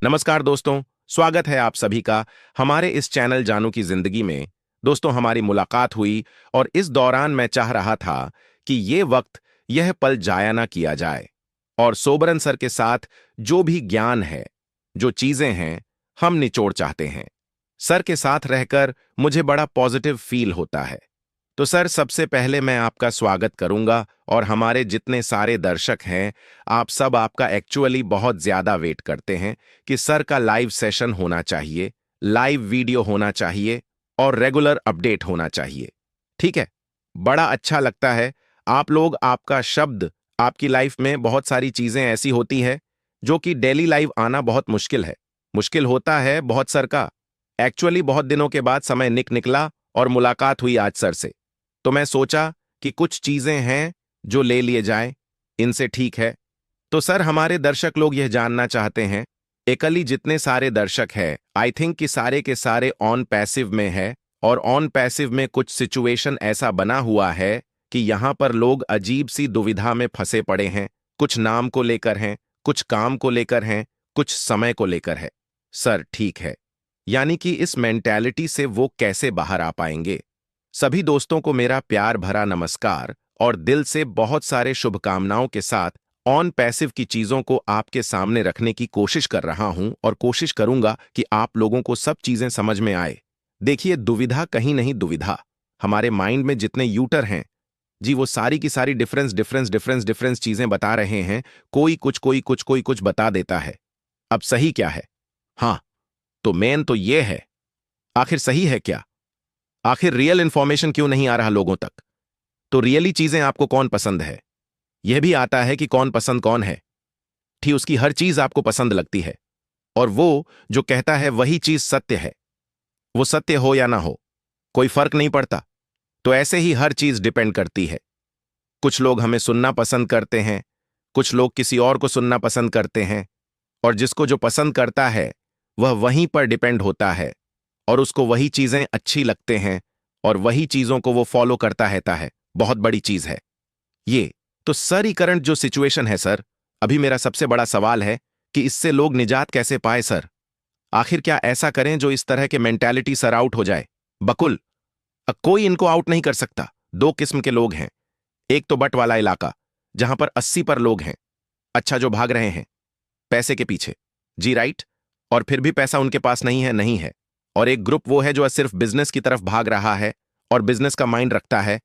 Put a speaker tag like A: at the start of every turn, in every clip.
A: नमस्कार दोस्तों, स्वागत है आप सभी का हमारे इस चैनल जानू की जिंदगी में। दोस्तों, हमारी मुलाकात हुई और इस दौरान मैं चाह रहा था कि ये वक्त, यह पल जाया ना किया जाए और सोबरन सर के साथ जो भी ज्ञान है, जो चीजें हैं, हम निचोड़ चाहते हैं। सर के साथ रहकर मुझे बड़ा पॉजिटिव फील होता है। तो सर, सबसे पहले मैं आपका स्वागत करूंगा और हमारे जितने सारे दर्शक हैं, आप सब आपका एक्चुअली बहुत ज्यादा वेट करते हैं कि सर का लाइव सेशन होना चाहिए, लाइव वीडियो होना चाहिए और रेगुलर अपडेट होना चाहिए। ठीक है, बड़ा अच्छा लगता है आप लोग, आपका शब्द, आपकी लाइफ में बहुत सारी चीजें ऐसी होती है जो कि डेली लाइव आना बहुत मुश्किल है। मुश्किल होता है बहुत सर का। एक्चुअली बहुत दिनों के बाद समय निकला और मुलाकात हुई आज सर से। तो मैं सोचा कि कुछ चीजें हैं जो ले लिए जाएं, इनसे ठीक है। तो सर, हमारे दर्शक लोग यह जानना चाहते हैं, एकली जितने सारे दर्शक हैं, आई थिंक कि सारे के सारे ऑन पैसिव में है और ऑन पैसिव में कुछ सिचुएशन ऐसा बना हुआ है कि यहां पर लोग अजीब सी दुविधा में फंसे पड़े हैं। कुछ नाम को लेकर हैं, कुछ काम को लेकर हैं, कुछ समय को लेकर है। सर, ठीक है, यानी कि इस मेंटालिटी से वो कैसे बाहर आ पाएंगे? सभी दोस्तों को मेरा प्यार भरा नमस्कार और दिल से बहुत सारे शुभकामनाओं के साथ ऑन पैसिव की चीजों को आपके सामने रखने की कोशिश कर रहा हूं और कोशिश करूंगा कि आप लोगों को सब चीजें समझ में आए। देखिए, दुविधा कहीं नहीं, दुविधा हमारे माइंड में जितने यूटर हैं जी, वो सारी की सारी डिफरेंस डिफरेंस डिफरेंस डिफरेंस चीजें बता रहे हैं। कोई कुछ, कोई कुछ बता देता है। अब सही क्या है? हाँ, तो मेन तो ये है, आखिर सही है क्या? आखिर रियल इंफॉर्मेशन क्यों नहीं आ रहा लोगों तक? तो रियली चीजें आपको कौन पसंद है? यह भी आता है कि कौन पसंद कौन है। ठीक, उसकी हर चीज आपको पसंद लगती है और वो जो कहता है वही चीज सत्य है। वो सत्य हो या ना हो, कोई फर्क नहीं पड़ता। तो ऐसे ही हर चीज डिपेंड करती है। कुछ लोग हमें सुनना पसंद करते हैं, कुछ लोग किसी और को सुनना पसंद करते हैं, और जिसको जो पसंद करता है वह वहीं पर डिपेंड होता है और उसको वही चीजें अच्छी लगते हैं और वही चीजों को वो फॉलो करता रहता है। बहुत बड़ी चीज है ये। तो सर, ही करंट जो सिचुएशन है सर, अभी मेरा सबसे बड़ा सवाल है कि इससे लोग निजात कैसे पाए सर? आखिर क्या ऐसा करें जो इस तरह के मेंटालिटी सर आउट हो जाए? बकुल, कोई इनको आउट नहीं कर सकता। दो किस्म के लोग हैं। एक तो बट वाला इलाका, जहां पर 80 पर लोग हैं, अच्छा, जो भाग रहे हैं पैसे के पीछे। जी राइट। और फिर भी पैसा उनके पास नहीं है, नहीं है। और एक ग्रुप वो है जो सिर्फ बिजनेस की तरफ भाग रहा है और बिजनेस का माइंड रखता है।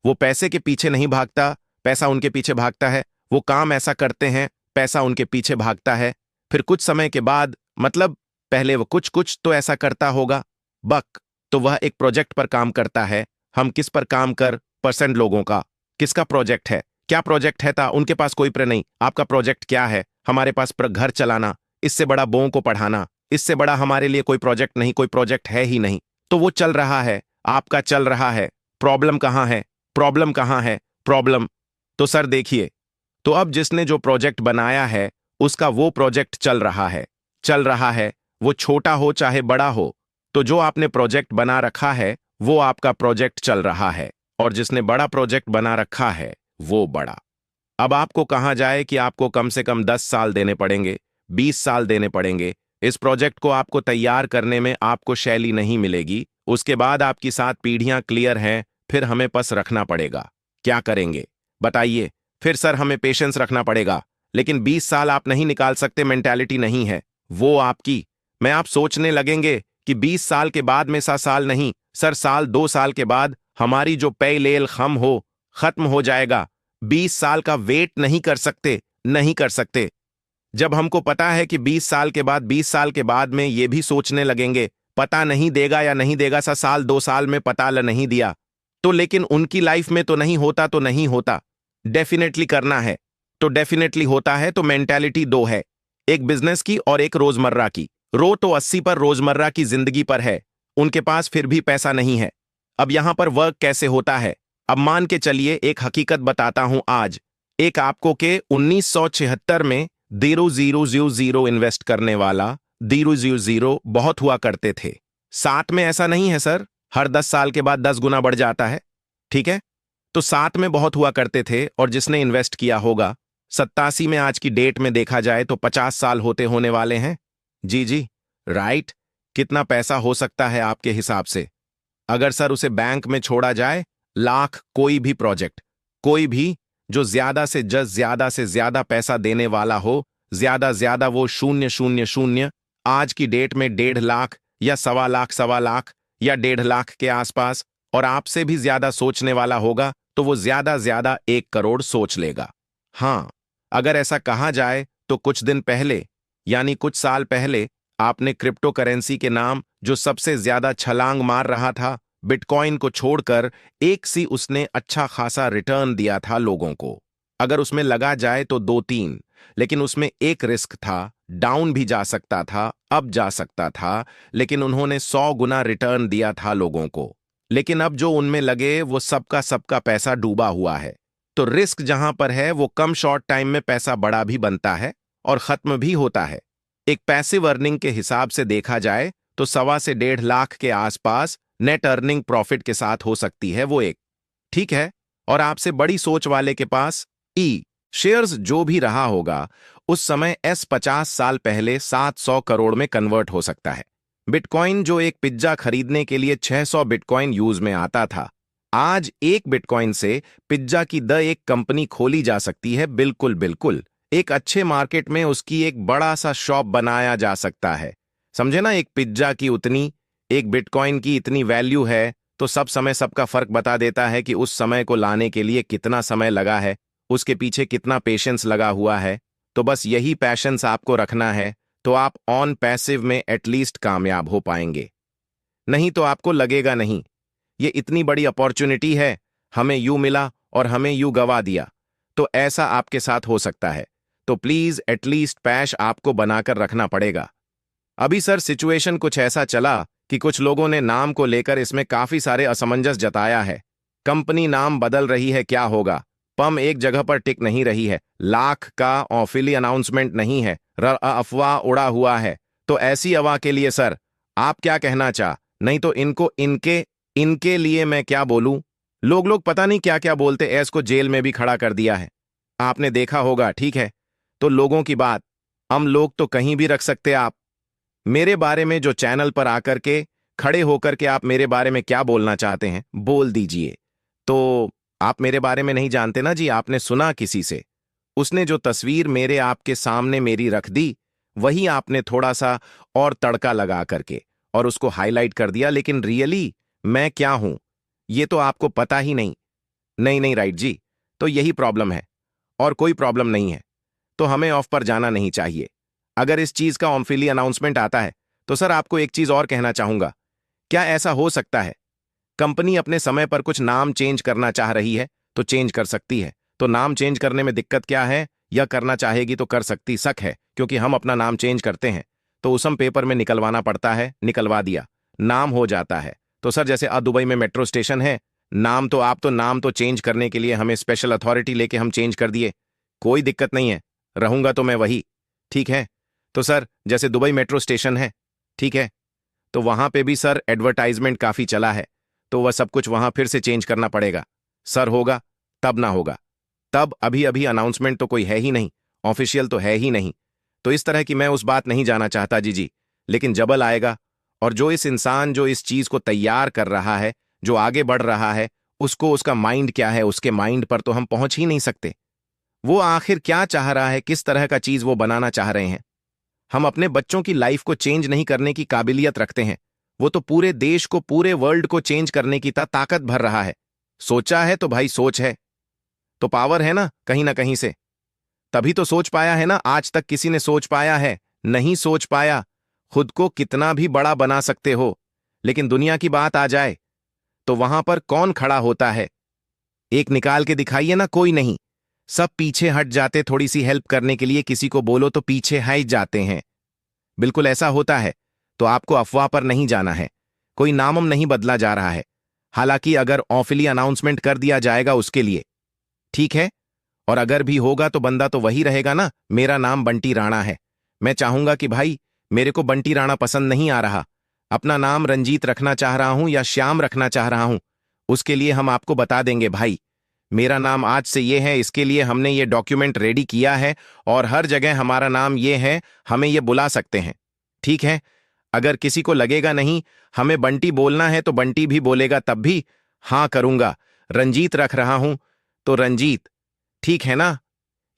A: वो पैसे के पीछे नहीं भागता, पैसा उनके पीछे भागता है। वो काम ऐसा करते हैं, पैसा उनके पीछे भागता है। फिर कुछ समय के बाद, मतलब पहले वो कुछ कुछ तो ऐसा करता होगा, बक, तो वह एक प्रोजेक्ट पर काम करता है। हम किस पर काम कर? परसेंट लोगों का। किसका प्रोजेक्ट है? क्या प्रोजेक्ट है था? उनके पास कोई प्र नहीं। आपका प्रोजेक्ट क्या है? हमारे पास पर घर चलाना, इससे बड़ा बों को पढ़ाना, इससे बड़ा हमारे लिए कोई प्रोजेक्ट नहीं, कोई प्रोजेक्ट है ही नहीं। तो वो चल रहा है, आपका चल रहा है। प्रॉब्लम कहां है? प्रॉब्लम कहां है? प्रॉब्लम। तो सर देखिए, तो अब जिसने जो प्रोजेक्ट बनाया है उसका वो प्रोजेक्ट चल रहा है, चल रहा है, वो छोटा हो चाहे बड़ा हो। तो जो आपने प्रोजेक्ट बना रखा है वो आपका प्रोजेक्ट चल रहा है और जिसने बड़ा प्रोजेक्ट बना रखा है वो बड़ा। अब आपको कहा जाए कि आपको कम से कम 10 साल देने पड़ेंगे, 20 साल देने पड़ेंगे। इस प्रोजेक्ट को आपको तैयार करने में आपको शैली नहीं मिलेगी। उसके बाद आपकी 7 पीढ़ियां क्लियर हैं, फिर हमें पस रखना पड़ेगा। क्या करेंगे बताइए? फिर सर, हमें पेशेंस रखना पड़ेगा। लेकिन 20 साल आप नहीं निकाल सकते, मेंटालिटी नहीं है वो आपकी। मैं आप सोचने लगेंगे कि 20 साल के बाद में सा साल नहीं सर, साल 2 साल के बाद हमारी जो पे लेल खम हो, खत्म हो जाएगा। 20 साल का वेट नहीं कर सकते, नहीं कर सकते। जब हमको पता है कि 20 साल के बाद, 20 साल के बाद में ये भी सोचने लगेंगे, पता नहीं देगा या नहीं देगा सा, साल 2 साल में पता ल नहीं दिया तो, लेकिन उनकी लाइफ में तो नहीं होता, तो नहीं होता। डेफिनेटली करना है तो डेफिनेटली होता है। तो मेंटालिटी दो है, एक बिजनेस की और एक रोजमर्रा की। रो तो 80 पर रोजमर्रा की जिंदगी पर है, उनके पास फिर भी पैसा नहीं है। अब यहां पर वर्क कैसे होता है? अब मान के चलिए, एक हकीकत बताता हूं आज। एक आपको के 1976 में 0,000 इन्वेस्ट करने वाला 0,000 बहुत हुआ करते थे। साथ में ऐसा नहीं है सर, हर 10 साल के बाद 10 गुना बढ़ जाता है। ठीक है, तो साथ में बहुत हुआ करते थे और जिसने इन्वेस्ट किया होगा 87 में, आज की डेट में देखा जाए तो 50 साल होते होने वाले हैं। जी जी, राइट। कितना पैसा हो सकता है आपके हिसाब से? अगर सर उसे बैंक में छोड़ा जाए, लाख, कोई भी प्रोजेक्ट, कोई भी, जो ज्यादा से ज्यादा पैसा देने वाला हो, ज्यादा वो 000, आज की डेट में 1.5 लाख या सवा लाख या 1.5 लाख के आसपास, और आपसे भी ज्यादा सोचने वाला होगा तो वो ज्यादा 1 करोड़ सोच लेगा। हाँ, अगर ऐसा कहा जाए तो कुछ दिन पहले, यानी कुछ साल पहले, आपने क्रिप्टो करेंसी के नाम जो सबसे ज्यादा छलांग मार रहा था, बिटकॉइन को छोड़कर, एक सी उसने अच्छा खासा रिटर्न दिया था लोगों को। अगर उसमें लगा जाए तो 2-3, लेकिन उसमें एक रिस्क था, डाउन भी जा सकता था, अप जा सकता था, लेकिन उन्होंने 100 गुना रिटर्न दिया था लोगों को। लेकिन अब जो उनमें लगे वो सबका सबका पैसा डूबा हुआ है। तो रिस्क जहां पर है वो कम शॉर्ट टाइम में पैसा बड़ा भी बनता है और खत्म भी होता है। एक पैसिव अर्निंग के हिसाब से देखा जाए तो 1.25 से 1.5 लाख के आसपास नेट अर्निंग प्रॉफिट के साथ हो सकती है वो एक। ठीक है। और आपसे बड़ी सोच वाले के पास ई शेयर्स जो भी रहा होगा, उस समय एस 50 साल पहले 700 करोड़ में कन्वर्ट हो सकता है। बिटकॉइन जो एक पिज्जा खरीदने के लिए 600 बिटकॉइन यूज में आता था, आज एक बिटकॉइन से पिज्जा की एक कंपनी खोली जा सकती है। बिल्कुल बिल्कुल, एक अच्छे मार्केट में उसकी एक बड़ा सा शॉप बनाया जा सकता है। समझे ना, एक पिज्जा की उतनी, एक बिटकॉइन की इतनी वैल्यू है, तो सब समय सबका फर्क बता देता है कि उस समय को लाने के लिए कितना समय लगा है, उसके पीछे कितना पेशेंस लगा हुआ है। तो बस यही पैशंस आपको रखना है, तो आप ऑन पैसिव में एटलीस्ट कामयाब हो पाएंगे। नहीं तो आपको लगेगा नहीं, ये इतनी बड़ी अपॉर्चुनिटी है, हमें यूं मिला और हमें यूं गवा दिया। तो ऐसा आपके साथ हो सकता है। तो प्लीज एटलीस्ट पैश आपको बनाकर रखना पड़ेगा। अभी सर सिचुएशन कुछ ऐसा चला कि कुछ लोगों ने नाम को लेकर इसमें काफी सारे असमंजस जताया है। कंपनी नाम बदल रही है, क्या होगा? पम एक जगह पर टिक नहीं रही है, लाख का ऑफिली अनाउंसमेंट नहीं है, अफवाह उड़ा हुआ है। तो ऐसी अफवाह के लिए सर आप क्या कहना चाह? नहीं तो इनको इनके इनके लिए मैं क्या बोलूं? लोग पता नहीं क्या क्या बोलते, ऐस को जेल में भी खड़ा कर दिया है, आपने देखा होगा। ठीक है, तो लोगों की बात हम लोग तो कहीं भी रख सकते। आप मेरे बारे में जो चैनल पर आकर के खड़े होकर के आप मेरे बारे में क्या बोलना चाहते हैं, बोल दीजिए। तो आप मेरे बारे में नहीं जानते ना जी, आपने सुना किसी से, उसने जो तस्वीर मेरे आपके सामने मेरी रख दी, वही आपने थोड़ा सा और तड़का लगा करके और उसको हाईलाइट कर दिया, लेकिन रियली मैं क्या हूं ये तो आपको पता ही नहीं। नहीं नहीं राइट जी, तो यही प्रॉब्लम है और कोई प्रॉब्लम नहीं है। तो हमें ऑफ पर जाना नहीं चाहिए। अगर इस चीज का ऑनफिली अनाउंसमेंट आता है तो सर आपको एक चीज और कहना चाहूंगा, क्या ऐसा हो सकता है कंपनी अपने समय पर कुछ नाम चेंज करना चाह रही है तो चेंज कर सकती है। तो नाम चेंज करने में दिक्कत क्या है? या करना चाहेगी तो कर सकती, शक है, क्योंकि हम अपना नाम चेंज करते हैं तो उसम पेपर में निकलवाना पड़ता है, निकलवा दिया, नाम हो जाता है। तो सर जैसे दुबई में मेट्रो स्टेशन है, नाम तो आप तो नाम तो चेंज करने के लिए हमें स्पेशल अथॉरिटी लेके हम चेंज कर दिए, कोई दिक्कत नहीं है, रहूंगा तो मैं वही। ठीक है। तो सर जैसे दुबई मेट्रो स्टेशन है, ठीक है, तो वहां पे भी सर एडवर्टाइजमेंट काफी चला है, तो वह सब कुछ वहां फिर से चेंज करना पड़ेगा। सर होगा तब ना होगा तब, अभी अभी अनाउंसमेंट तो कोई है ही नहीं, ऑफिशियल तो है ही नहीं। तो इस तरह की मैं उस बात नहीं जाना चाहता जी जी, लेकिन जबल आएगा और जो इस इंसान जो इस चीज को तैयार कर रहा है, जो आगे बढ़ रहा है, उसको उसका माइंड क्या है, उसके माइंड पर तो हम पहुंच ही नहीं सकते। वो आखिर क्या चाह रहा है, किस तरह का चीज वो बनाना चाह रहे हैं। हम अपने बच्चों की लाइफ को चेंज नहीं करने की काबिलियत रखते हैं, वो तो पूरे देश को, पूरे वर्ल्ड को चेंज करने की ताकत भर रहा है। सोचा है तो भाई सोच है, तो पावर है ना कहीं से, तभी तो सोच पाया है ना। आज तक किसी ने सोच पाया है? नहीं सोच पाया। खुद को कितना भी बड़ा बना सकते हो, लेकिन दुनिया की बात आ जाए तो वहां पर कौन खड़ा होता है? एक निकाल के दिखाइए ना, कोई नहीं। सब पीछे हट जाते, थोड़ी सी हेल्प करने के लिए किसी को बोलो तो पीछे हट जाते हैं। बिल्कुल ऐसा होता है। तो आपको अफवाह पर नहीं जाना है, कोई नामम नहीं बदला जा रहा है। हालांकि अगर ऑफिली अनाउंसमेंट कर दिया जाएगा उसके लिए, ठीक है, और अगर भी होगा तो बंदा तो वही रहेगा ना। मेरा नाम बंटी राणा है, मैं चाहूंगा कि भाई मेरे को बंटी राणा पसंद नहीं आ रहा, अपना नाम रंजीत रखना चाह रहा हूं या श्याम रखना चाह रहा हूं, उसके लिए हम आपको बता देंगे भाई मेरा नाम आज से ये है, इसके लिए हमने ये डॉक्यूमेंट रेडी किया है और हर जगह हमारा नाम ये है, हमें ये बुला सकते हैं। ठीक है? अगर किसी को लगेगा नहीं हमें बंटी बोलना है तो बंटी भी बोलेगा तब भी हाँ करूंगा। रंजीत रख रहा हूं तो रंजीत, ठीक है ना?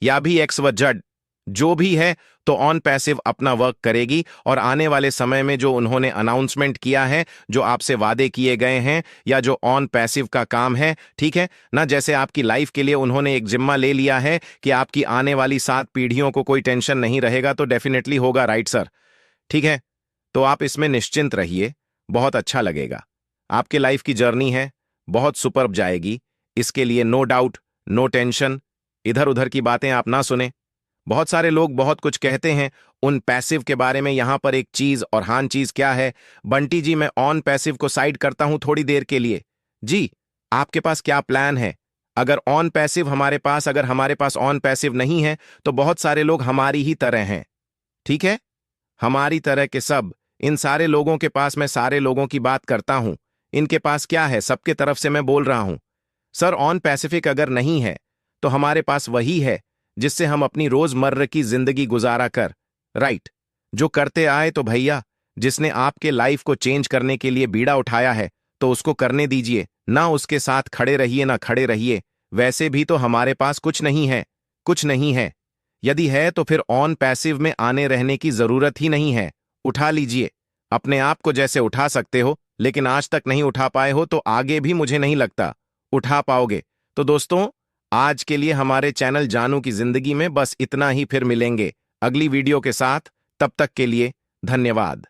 A: या भी एक्स व जेड जो भी है तो ऑन पैसिव अपना वर्क करेगी और आने वाले समय में जो उन्होंने अनाउंसमेंट किया है, जो आपसे वादे किए गए हैं या जो ऑन पैसिव का काम है, ठीक है ना? जैसे आपकी लाइफ के लिए उन्होंने एक जिम्मा ले लिया है कि आपकी आने वाली 7 पीढ़ियों को कोई टेंशन नहीं रहेगा, तो डेफिनेटली होगा, राइट सर? ठीक है, तो आप इसमें निश्चिंत रहिए, बहुत अच्छा लगेगा। आपके लाइफ की जर्नी है, बहुत सुपर्ब जाएगी। इसके लिए नो डाउट, नो टेंशन। इधर उधर की बातें आप ना सुने। बहुत सारे लोग बहुत कुछ कहते हैं उन पैसिव के बारे में। यहां पर एक चीज और हान चीज क्या है बंटी जी, मैं ऑन पैसिव को साइड करता हूं थोड़ी देर के लिए। जी, आपके पास क्या प्लान है? अगर ऑन पैसिव हमारे पास, अगर हमारे पास ऑन पैसिव नहीं है तो बहुत सारे लोग हमारी ही तरह हैं, ठीक है? हमारी तरह के सब, इन सारे लोगों के पास, मैं सारे लोगों की बात करता हूं, इनके पास क्या है? सबके तरफ से मैं बोल रहा हूं सर, ऑन पैसिफिक अगर नहीं है तो हमारे पास वही है जिससे हम अपनी रोजमर्रा की जिंदगी गुजारा कर, राइट, जो करते आए। तो भैया, जिसने आपके लाइफ को चेंज करने के लिए बीड़ा उठाया है तो उसको करने दीजिए ना, उसके साथ खड़े रहिए ना खड़े रहिए। वैसे भी तो हमारे पास कुछ नहीं है, कुछ नहीं है। यदि है तो फिर ऑन पैसिव में आने रहने की जरूरत ही नहीं है। उठा लीजिए अपने आप को जैसे उठा सकते हो, लेकिन आज तक नहीं उठा पाए हो तो आगे भी मुझे नहीं लगता उठा पाओगे। तो दोस्तों, आज के लिए हमारे चैनल जानू की जिंदगी में बस इतना ही। फिर मिलेंगे अगली वीडियो के साथ, तब तक के लिए धन्यवाद।